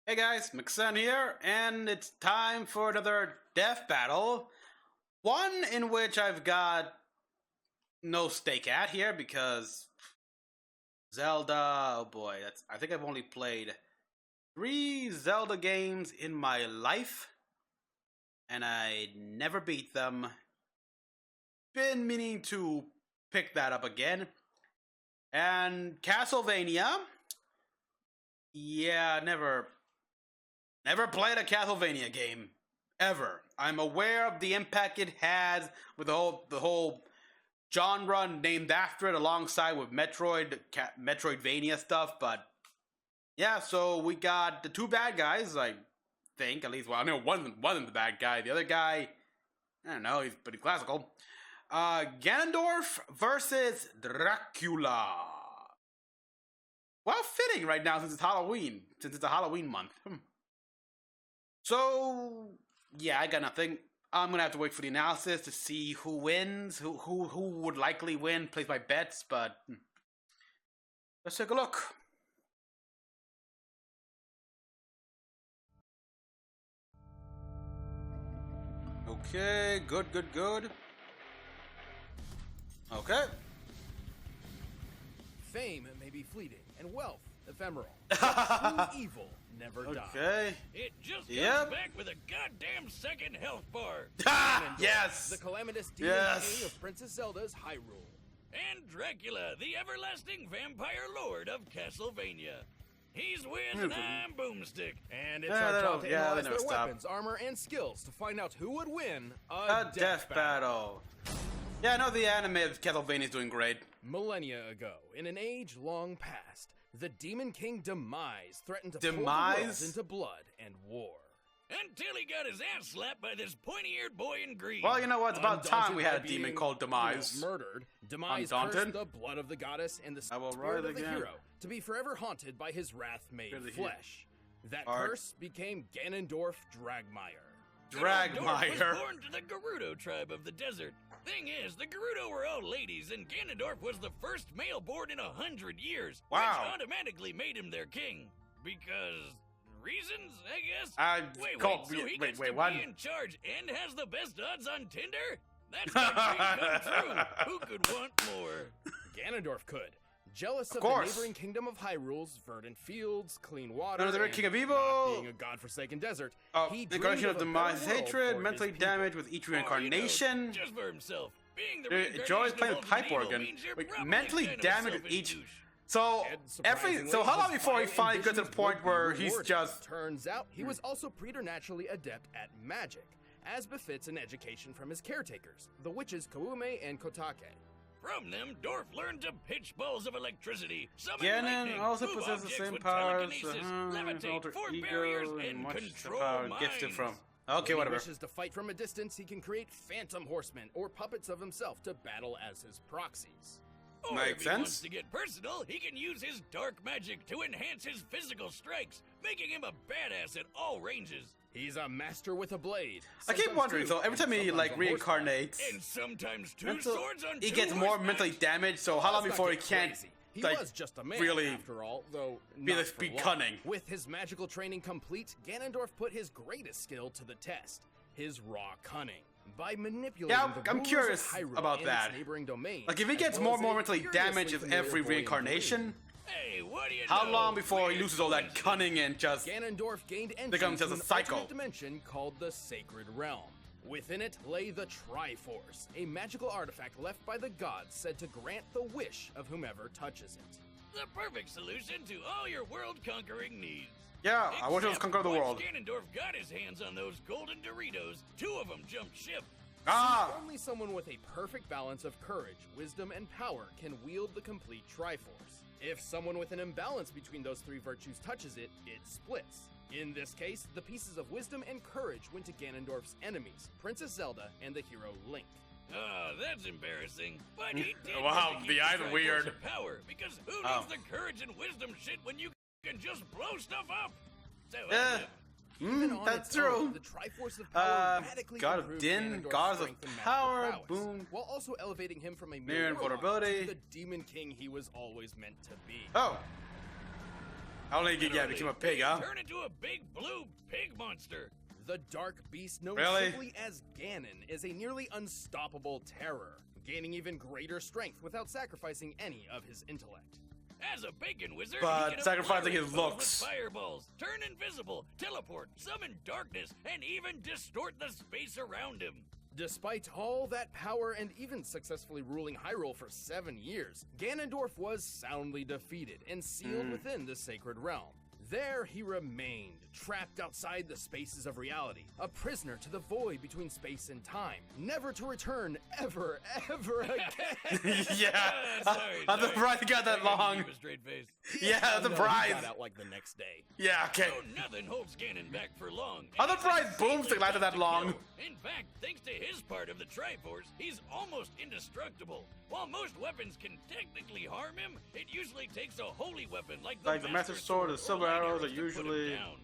Hey guys, Mecha-san here, and it's time for another death battle. One in which I've got no stake at here because Zelda, oh boy, I think I've only played 3 Zelda games in my life, and I never beat them. Been meaning to pick that up again. And Castlevania, yeah, never played a Castlevania game ever. I'm aware of the impact it has with the whole genre named after it, alongside with Metroidvania stuff. But yeah, so we got the 2 bad guys. I think at least. Well, I know one of the bad guy. The other guy, I don't know. He's pretty classical. Ganondorf versus Dracula. Well, fitting right now since it's Halloween. Since it's a Halloween month. So, yeah, I got nothing. I'm gonna have to wait for the analysis to see who wins, who would likely win, place my bets, but let's take a look. Okay, good. Okay. Fame may be fleeting, and wealth ephemeral. But true evil never dies. Okay. It just comes back with a goddamn second health bar. Yes! The calamitous demon king of Princess Zelda's Hyrule. And Dracula, the everlasting vampire lord of Castlevania. He's Wiz and I'm Boomstick. And it's our job to analyze their weapons, armor, and skills to find out who would win a death battle. Yeah, I know the anime of Castlevania is doing great. Millennia ago, in an age long past, the Demon King Demise threatened to pull the world into blood and war. Until he got his ass slapped by this pointy-eared boy in green. Well, you know what? It's about time we had a demon called Demise. Murdered, Demise cursed the blood of the goddess and the spirit of the hero to be forever haunted by his wrath made flesh. That curse became Ganondorf Dragmire. Ganondorf was born to the Gerudo tribe of the desert. Thing is, the Gerudo were all ladies, and Ganondorf was the first male born in 100 years. Wow. Which automatically made him their king. Because reasons, I guess? Wait, what? Be in charge and has the best odds on Tinder? That's my dream come true. Who could want more? Ganondorf could. Jealous of the neighboring kingdom of Hyrule's verdant fields, clean water, and king of evil, being a godforsaken desert, he dreamed of Demise hatred, mentally damaged with each reincarnation. Just for himself. Being the enjoys playing the pipe organ. Mentally damaged with each. So how long before he finally gets to the point where he's just? Turns out he was also preternaturally adept at magic, as befits an education from his caretakers, the witches Koume and Kotake. From them, Dorf learned to pitch balls of electricity, summon Ganon also possesses the same powers, levitate, form barriers, and control minds. Gifted from. Okay, when whatever. If he wishes to fight from a distance, he can create phantom horsemen or puppets of himself to battle as his proxies. Or if he wants to get personal, he can use his dark magic to enhance his physical strikes, making him a badass at all ranges. He's a master with a blade. I keep wondering, so every time he reincarnates, and sometimes 2 swords on 2 he gets more mentally damaged. So how long before he can't? He was just a man, really after all, though be cunning. With his magical training complete, Ganondorf put his greatest skill to the test: his raw cunning. By manipulating I'm curious about that. Domains, like if he gets more mentally damaged with every reincarnation. Hey, what do you How long before he loses all that cunning and just Ganondorf gained entry becomes just a cycle? Dimension called the Sacred Realm. Within it lay the Triforce, a magical artifact left by the gods said to grant the wish of whomever touches it. The perfect solution to all your world-conquering needs. Yeah, I wish it was conquer the world. Ganondorf got his hands on those golden Doritos, 2 of them jumped ship. Only someone with a perfect balance of courage, wisdom, and power can wield the complete Triforce. If someone with an imbalance between those 3 virtues touches it, it splits. In this case, the pieces of wisdom and courage went to Ganondorf's enemies, Princess Zelda and the hero Link. That's embarrassing. But he did the eyes are weird. Power, because who needs the courage and wisdom shit when you can just blow stuff up? So, that's true. The Triforce of Power radically God of Din, Gods of Power, boom. While also elevating him from a mere invulnerability to the Demon King he was always meant to be. Oh. Only became a pig, huh? Turn into a big blue pig monster. The dark beast known Really? simply as Ganon is a nearly unstoppable terror, gaining even greater strength without sacrificing any of his intellect. As a bacon wizard, But he can sacrificing his obliterate foes looks. with fireballs, turn invisible, teleport, summon darkness, and even distort the space around him. Despite all that power and even successfully ruling Hyrule for 7 years, Ganondorf was soundly defeated and sealed within the Sacred Realm. There he remained, trapped outside the spaces of reality, a prisoner to the void between space and time, never to return ever again. Yeah. I'm surprised he got that long. Keep a straight face. Yeah, I'm No, he surprised. got out like the next day. Yeah, okay. So nothing holds Ganon back for long. I'm and surprised he's insanely Boomstick lasted that tough to long. kill. In fact, thanks to his part of the Triforce, he's almost indestructible. While most weapons can technically harm him, it usually takes a holy weapon like the Master Sword, the or silver light arrows are to put him usually... down.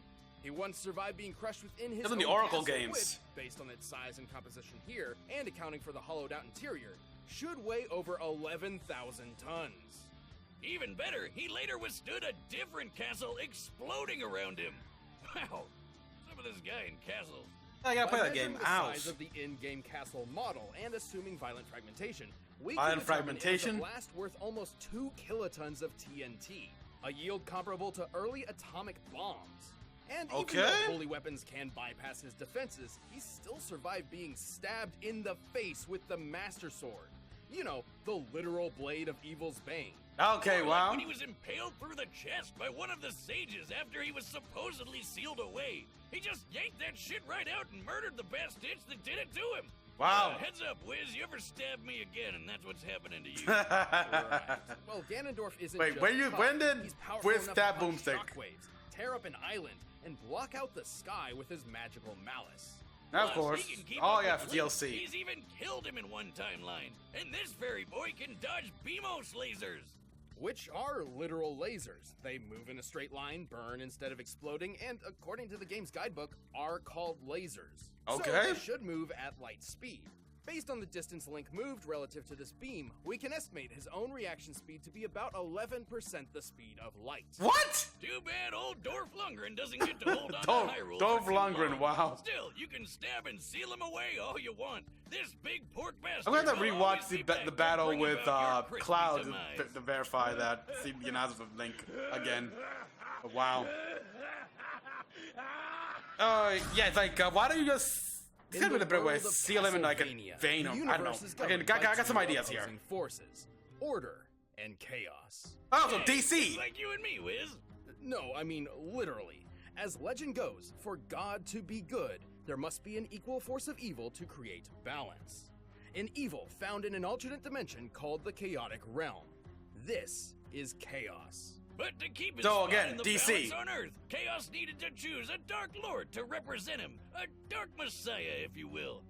He once survived being crushed within his Those are the own Oracle castle, games. which, based on its size and composition here, and accounting for the hollowed-out interior, should weigh over 11,000 tons. Even better, he later withstood a different castle exploding around him. Wow, some of this guy in castles. I gotta play By that game. measuring the Ouch. size of the in-game castle model and assuming violent fragmentation, we Violent can determine it was fragmentation? a blast worth almost 2 kilotons of TNT, a yield comparable to early atomic bombs. And even Okay. though holy weapons can bypass his defenses, he still survived being stabbed in the face with the Master Sword. You know, the literal blade of evil's bane. Okay, Or like wow. when he was impaled through the chest by one of the sages after he was supposedly sealed away. He just yanked that shit right out and murdered the bastard that did it to him. Wow. Heads up, Wiz, you ever stab me again, and that's what's happening to you. Right. Well, Ganondorf isn't Wait, just when tough, did he's powerful Wiz enough stab to launch Boomstick? shockwaves, tear up an island, and block out the sky with his magical malice. Now, of Plus, course. he can keep Oh, up yeah, with for Link. DLC. He's even killed him in one timeline. And this fairy boy can dodge Beamos lasers. Which are literal lasers. They move in a straight line, burn instead of exploding, and according to the game's guidebook, are called lasers. Okay. So they should move at light speed. Based on the distance Link moved relative to this beam, we can estimate his own reaction speed to be about 11% the speed of light. What? Too bad old Dorf Lundgren doesn't get to hold on Dorf- to Hyrule Dorf for too Lundgren, long. wow. Still, you can stab and seal him away all you want. This big pork bastard. I'm gonna have to will rewatch always the, be back the to battle bring with about your crispy Cloud demise. to verify that. See the analysis of Link again. Oh, wow. Yeah, it's like, why don't you just... It's In gonna be the the better way. world of Seal him in like a Castlevania, vein. the I don't universe know. is Okay, governed by got some two ideas here. opposing forces: order and chaos. Oh, so Hey, DC. just like you and me, Wiz. No, I mean literally. As legend goes, for God to be good, there must be an equal force of evil to create balance. An evil found in an alternate dimension called the Chaotic Realm. This is chaos. But to keep his So, spot again, in the DC. balance on Earth, Chaos needed to choose a Dark Lord to represent him. A Dark Messiah, if you will.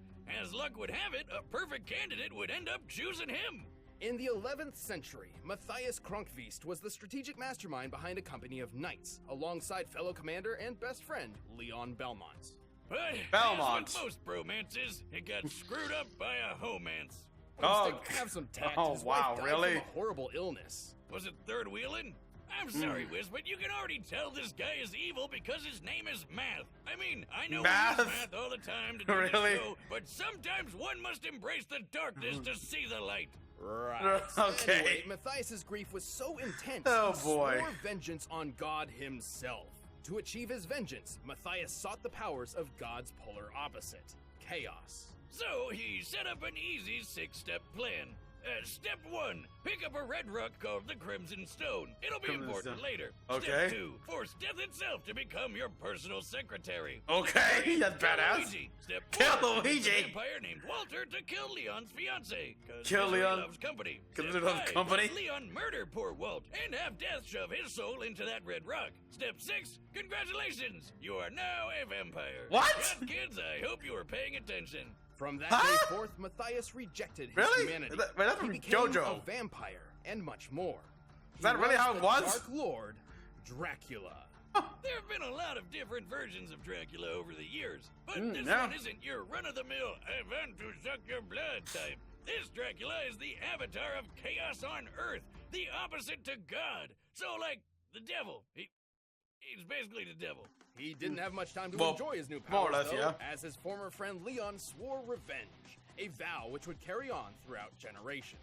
As luck would have it, a perfect candidate would end up choosing him. In the 11th century, Matthias Kronkvist was the strategic mastermind behind a company of knights, alongside fellow commander and best friend, Leon Belmont. But Belmont. as with most bromances, it got screwed up by a homance. Oh, Have some tact. oh, His wife wow, died really? from a horrible illness. Was it third wheeling? I'm sorry, Wiz, but you can already tell this guy is evil because his name is Math. I mean, I know Math? we use math all the time to do Really? the show, but sometimes one must embrace the darkness to see the light. Right. Okay. Anyway, Matthias's grief was so intense, Oh, he boy. swore vengeance on God himself. To achieve his vengeance, Matthias sought the powers of God's polar opposite, chaos. So he set up an easy 6-step plan. Step 1, pick up a red rock called the Crimson Stone. It'll be Crimson important Stone. later. Okay. Step 2, force Death itself to become your personal secretary. Okay, that's Kill badass. Luigi. Step 4, Kill use a Luigi. vampire named Walter to kill Leon's fiance. Kill Leon. Loves company. 'Cause Step he loves 5, company. let Leon murder poor Walt and have Death shove his soul into that red rock. Step 6, congratulations, you are now a vampire. What? Yes, kids, I hope you were paying attention. From that Huh? day forth, Matthias rejected his Really? humanity. Wait, that's he from became JoJo. a vampire and much more. Is that really how it the was? Dark Lord, Dracula. There have been a lot of different versions of Dracula over the years, but this yeah. one isn't your run-of-the-mill, I want to suck your blood type. This Dracula is the avatar of chaos on Earth, the opposite to God. So, like, the devil. He's basically the devil. He didn't have much time to Well, enjoy his new more or powers, less, though, yeah. as his former friend Leon swore revenge, a vow which would carry on throughout generations.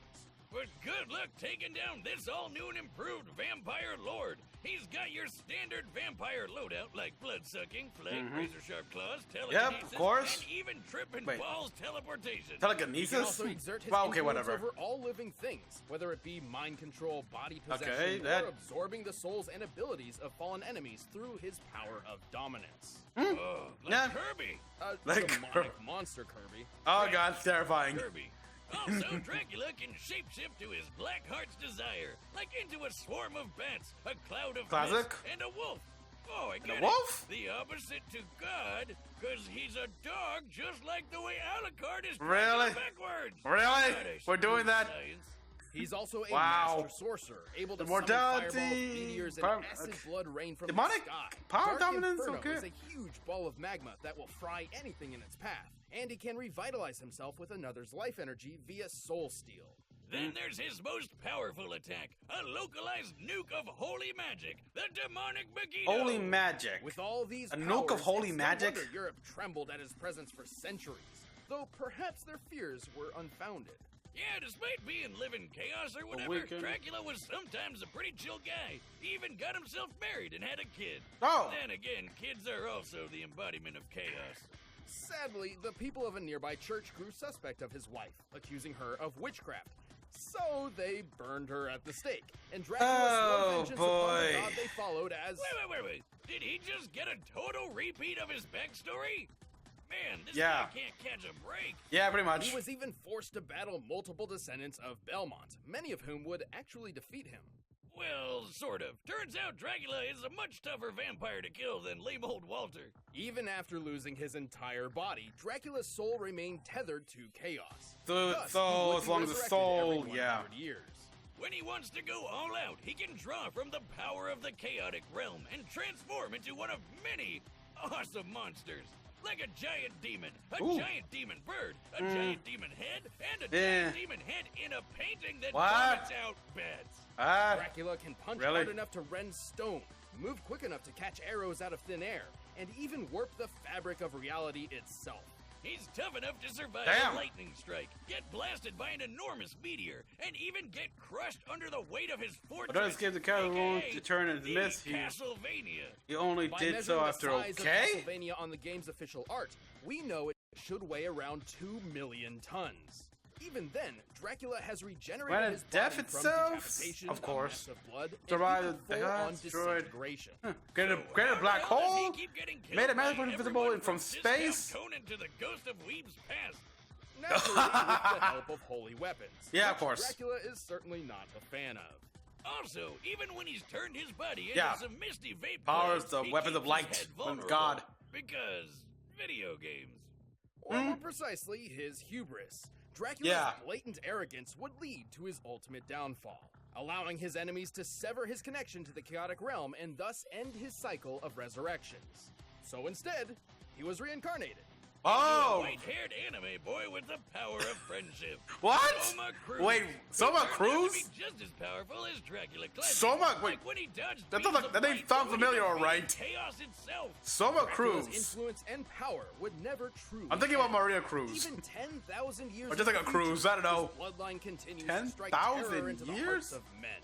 But good luck taking down this all-new and improved vampire lord. He's got your standard vampire loadout like blood-sucking, flank, razor-sharp claws, telekinesis, of course. and even tripping balls teleportation. He can Telekinesis? also exert his Well, okay, influence whatever. over all living things, whether it be mind control, body possession, Okay, or that- absorbing the souls and abilities of fallen enemies through his power of dominance. Oh, like Yeah. Kirby. Like Demonic monster Kirby. Oh god, it's terrifying. Kirby. Also, Dracula can shapeshift to his black heart's desire, like into a swarm of bats, a cloud of Classic. mist, and a wolf. Oh, I get it. wolf? The opposite to God, because he's a dog, just like the way Alucard is Really? backwards. Really? God, I We're doing screwed that? science. He's also a Wow. master sorcerer, able to Immortality, summon fireballs, meteors, and power- acid okay. blood rain from Demonic the sky. power Dark dominance, Inferno okay. is a huge ball of magma that will fry anything in its path, and he can revitalize himself with another's life energy via soul steal. Then there's his most powerful attack, a localized nuke of holy magic, the demonic Megiddo. Holy magic. With all these A nuke of powers, holy it's no magic? wonder Europe trembled at his presence for centuries, though perhaps their fears were unfounded. Yeah, despite being living chaos or whatever, weekend. Dracula was sometimes a pretty chill guy. He even got himself married and had a kid. Oh. Then again, kids are also the embodiment of chaos. Sadly, the people of a nearby church grew suspect of his wife, accusing her of witchcraft. So they burned her at the stake, and Dracula Oh, swore vengeance upon boy. the god they followed as... Wait. Did he just get a total repeat of his backstory? Man, this Yeah. guy can't catch a break. Yeah, pretty much. He was even forced to battle multiple descendants of Belmont, many of whom would actually defeat him. Well, sort of. Turns out Dracula is a much tougher vampire to kill than lame old Walter. Even after losing his entire body, Dracula's soul remained tethered to chaos. So- Thus, so he would as be long as the resurrected soul- every yeah. 100 years. When he wants to go all out, he can draw from the power of the chaotic realm and transform into one of many awesome monsters. Like a giant demon, a Ooh. giant demon bird, a giant demon head, and a Yeah. giant demon head in a painting that What? vomits out bats. Ah, Dracula can punch really? hard enough to rend stone, move quick enough to catch arrows out of thin air, and even warp the fabric of reality itself. He's tough enough to survive Damn. a lightning strike, get blasted by an enormous meteor, and even get crushed under the weight of his fortress. But don't escape the character won't aka deter into the myth. He Castlevania. only By did so measuring after the size okay? of Castlevania on the game's official art, we know it should weigh around 2 million tons. Even then, Dracula has regenerated When his it's death body from itself? decapitation, Of course. a mess of blood, Survived and even the full-on gods, destroyed. disintegration. Created a black How the hell does hole? he keep getting killed Made a by magic invisible everyone from Discount space? Conan to the ghost of Weeb's past. Naturally, with the help of holy weapons. Yeah, of which course. Dracula is certainly not a fan of. Also, even when he's turned his body into Yeah. some misty vape Powers clouds, the he weapons of keeps his light head from vulnerable. God. Because video games. Or more precisely, his hubris. Dracula's Yeah. blatant arrogance would lead to his ultimate downfall, allowing his enemies to sever his connection to the chaotic realm and thus end his cycle of resurrections. So instead, he was reincarnated. Oh! White-haired anime boy with the power of friendship. What? Soma Cruz. Wait, Soma Who turned out Cruz? to be just as powerful as Dracula Classic. Soma- wait, Like when he dodged that beams doesn't- of that name light sounds when he familiar, defeated alright. Chaos itself. Soma Dracula's Cruz. influence and power would never truly I'm thinking about end. Maria Cruz. Even 10,000 years Or just in like a the cruise, future, I don't know. his bloodline continues to 10,000 strike terror into the years? hearts of men.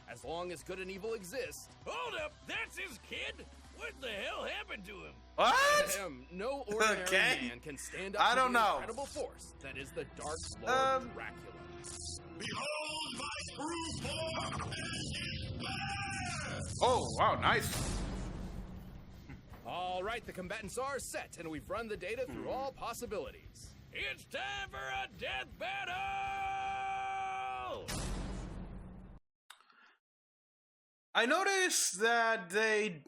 As long as good and evil exist, Hold up, that's his kid? What the hell happened to him? What? no ordinary Okay. man can stand up I to don't the know. incredible force that is the Dark Lord Um, Dracula. Oh, wow, nice. All right, the combatants are set, and we've run the data through all possibilities. It's time for a death battle! I noticed that they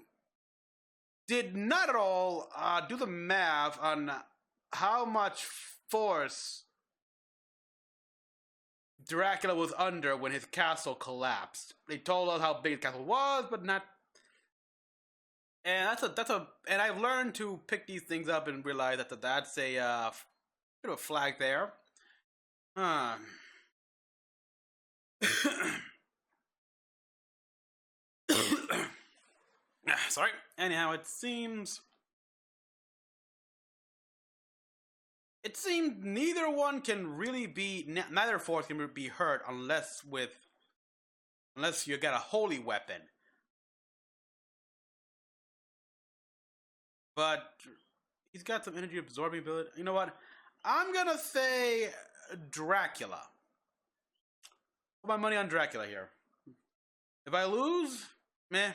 did not at all do the math on how much force Dracula was under when his castle collapsed. They told us how big the castle was, but not. And and I've learned to pick these things up and realize that that's a bit of a flag there. Sorry. Anyhow, it seems neither one can really be, neither force can be hurt unless you get a holy weapon. But he's got some energy absorbing ability. You know what? I'm gonna say Dracula. Put my money on Dracula here. If I lose, meh.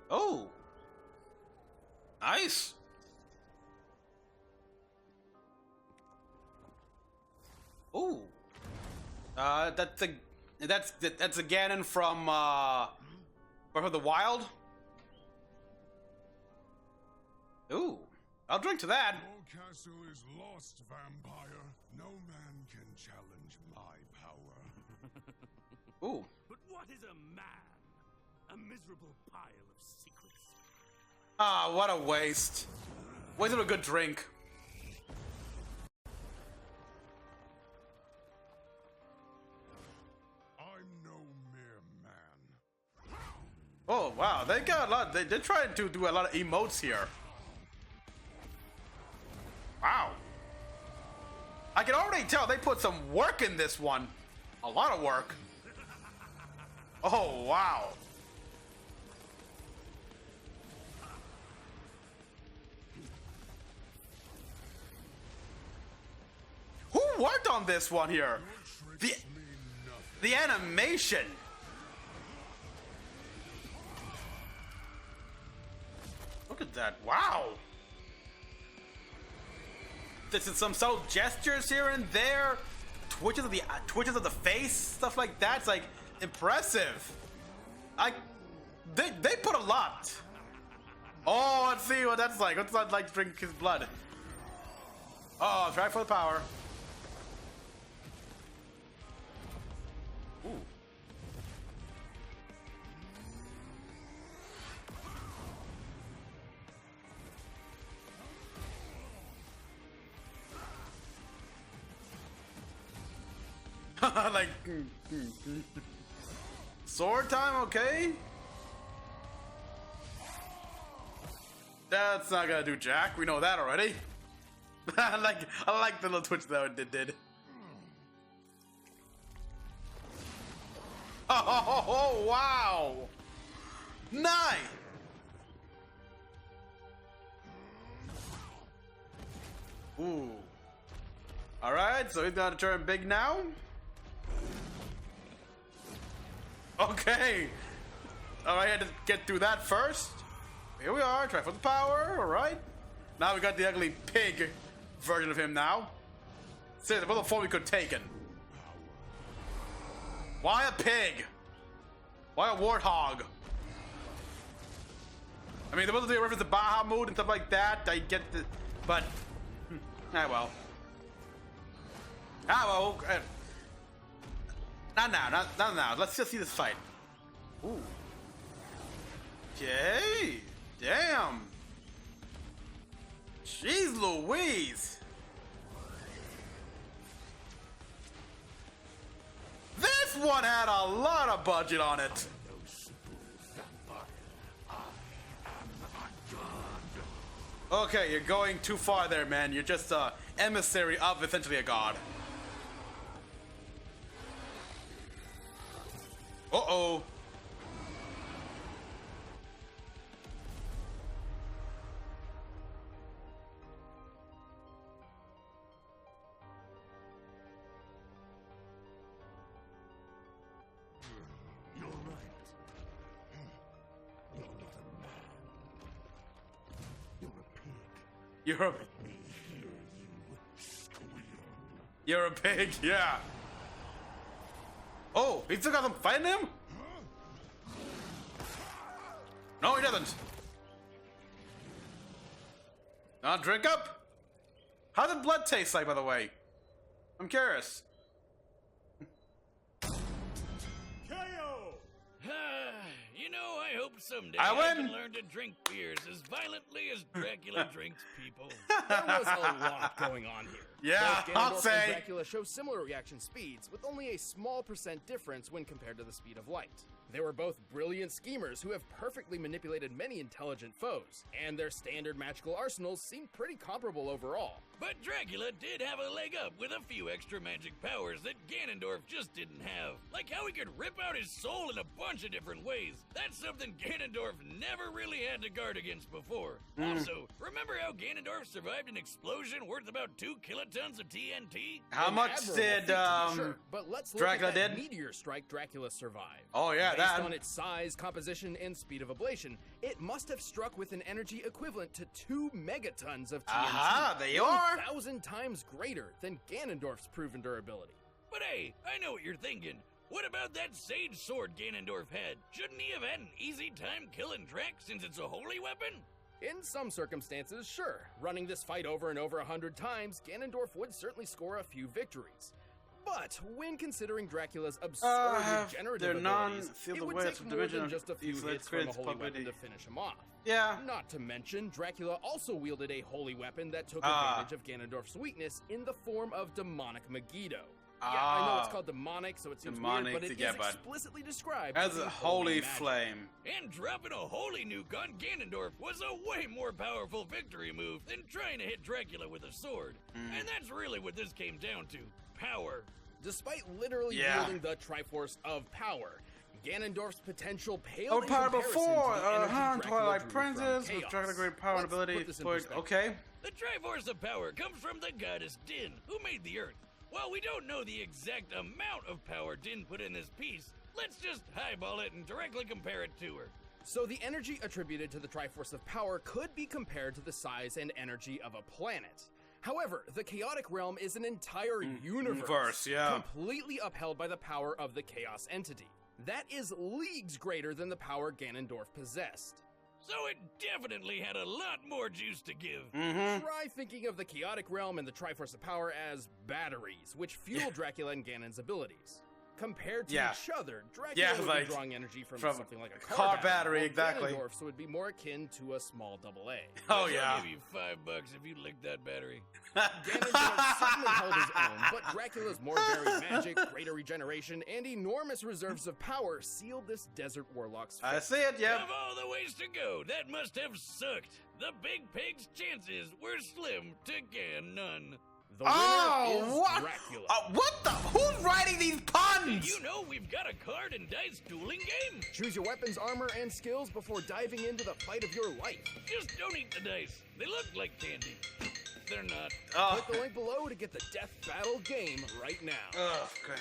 Oh. Nice. Oh. That's a Ganon from Breath of the Wild. Ooh. I'll drink to that. Your castle is lost, vampire. No man can challenge my power. Ooh. But what is a man? A miserable pile of secrets. Ah, what a waste. Wasted a good drink. I'm no mere man. Oh, wow. They got a lot. They're trying to do a lot of emotes here. Wow. I can already tell they put some work in this one. A lot of work. Oh, wow. Who worked on this one here? The animation. Look at that. Wow. This is some subtle gestures here and there, twitches of the face, stuff like that. It's like impressive. They put a lot. Oh, let's see what that's like. What's that like to drink his blood? Oh, try for the power. Ooh. Like sword time, okay? That's not gonna do jack. We know that already. I like the little twitch that it did. Oh, wow! Nice. Ooh. All right, so he's gonna turn big now. Okay. All right, I had to get through that first. Here we are. Try for the power. All right. Now we got the ugly pig version of him now. See, the other form we could have taken. Why a pig? Why a warthog? I mean, there was a reference to Baha mood and stuff like that. I get the, but well. Well. Not now. Let's just see this fight. Ooh. Okay. Damn. Jeez Louise. This one had a lot of budget on it. Okay, you're going too far there, man. You're just an emissary of essentially a god. Uh-oh. You're right. You're not a man. You're a pig. You're a... Let me hear you squeal. You're a pig, yeah. Oh, he still got them fighting him? No, he doesn't. Now drink up. How does blood taste like, by the way? I'm curious. You know, I hoped someday I I win. can learn to drink beers as violently as Dracula drinks people. There was a lot going on here. Yeah, Both I'll Ganondorf say. and Dracula show similar reaction speeds, with only a small % difference when compared to the speed of light. They were both brilliant schemers who have perfectly manipulated many intelligent foes, and their standard magical arsenals seem pretty comparable overall. But Dracula did have a leg up with a few extra magic powers that Ganondorf just didn't have. Like how he could rip out his soul in a bunch of different ways. That's something Ganondorf never really had to guard against before. Also, remember how Ganondorf survived an explosion worth about 2 kilotons of TNT? How An much admirable did feat, to be sure, but let's look Dracula at that did? meteor strike Dracula survived. Oh yeah, Based that. on its size, composition, and speed of ablation, it must have struck with an energy equivalent to 2 megatons of TNT. Aha, there you are. 1,000 times greater than Ganondorf's proven durability. But hey, I know what you're thinking. What about that sage sword Ganondorf had? Shouldn't he have had an easy time killing Drac since it's a holy weapon? In some circumstances, sure. Running this fight over and over 100 times, Ganondorf would certainly score a few victories. But when considering Dracula's absurd regenerative abilities, it would take more than just a few hits from a holy weapon to finish him off. Yeah. Not to mention, Dracula also wielded a holy weapon that took advantage of Ganondorf's weakness in the form of demonic Megiddo. Yeah, I know it's called demonic, so it seems Demonic, weird, but it yeah, is but explicitly described as a holy magic. flame. And dropping a holy nuke on Ganondorf was a way more powerful victory move than trying to hit Dracula with a sword. And that's really what this came down to. Power. Despite literally Yeah. wielding the Triforce of Power, Ganondorf's potential paled in Power comparison before, to the energy Dracula Twilight drew Princess, from with Chaos. Dracula great power and Let's ability. put this in But, perspective. okay. The Triforce of Power comes from the goddess Din, who made the Earth. While we don't know the exact amount of power Din put in this piece, let's just highball it and directly compare it to her. So the energy attributed to the Triforce of Power could be compared to the size and energy of a planet. However, the Chaotic Realm is an entire universe, completely upheld by the power of the Chaos entity. That is leagues greater than the power Ganondorf possessed. So it definitely had a lot more juice to give. Try thinking of the Chaotic Realm and the Triforce of Power as batteries, which fuel Dracula and Ganon's abilities. Compared to each other, Dracula would be drawing energy from something like a car battery, while exactly. Ganondorf, so it'd be more akin to a small AA. Oh I'll yeah. give you $5 if you lick that battery. Ganondorf certainly held his own, but Dracula's more varied magic, greater regeneration, and enormous reserves of power sealed this desert warlock's fate. I see it, yep. Of all the ways to go, that must have sucked. The big pig's chances were slim to none. The winner is what? Dracula. What the? Who's writing these puns? You know we've got a card and dice dueling game. Choose your weapons, armor, and skills before diving into the fight of your life. Just don't eat the dice. They look like candy. They're not. Click the link below to get the Death Battle game right now. Oh, crap.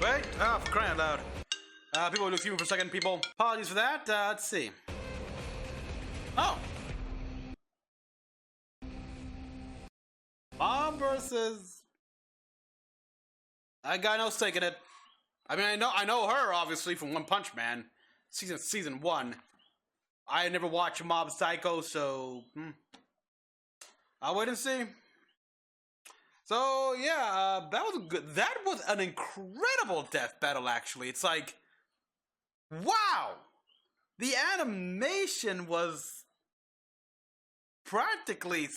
Wait, oh, for crying out loud. People will lose you for a second, people. Apologies for that. Let's see. Oh. Mom versus. I got no stake in it. I mean, I know her obviously from One Punch Man, season 1. I never watched Mob Psycho, so I'll wait and see. So yeah, that was good. That was an incredible death battle. Actually, it's like, wow, the animation was practically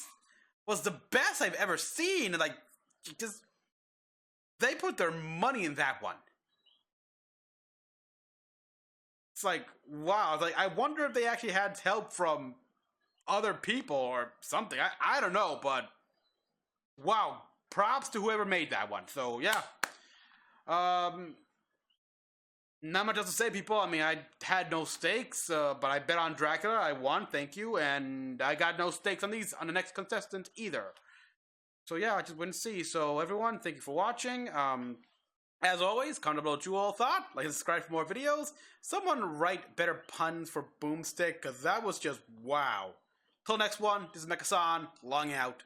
the best I've ever seen. Like, just they put their money in that one. It's like, wow. Like, I wonder if they actually had help from other people or something. I don't know, but wow. Props to whoever made that one. So, yeah. Not much else to say, people. I mean, I had no stakes, but I bet on Dracula. I won, thank you. And I got no stakes on the next contestant either. So, yeah, I just wouldn't see. So, everyone, thank you for watching. As always, comment below what you all thought. Like and subscribe for more videos. Someone write better puns for Boomstick, because that was just wow. Till next one, this is Mecha-san, logging out.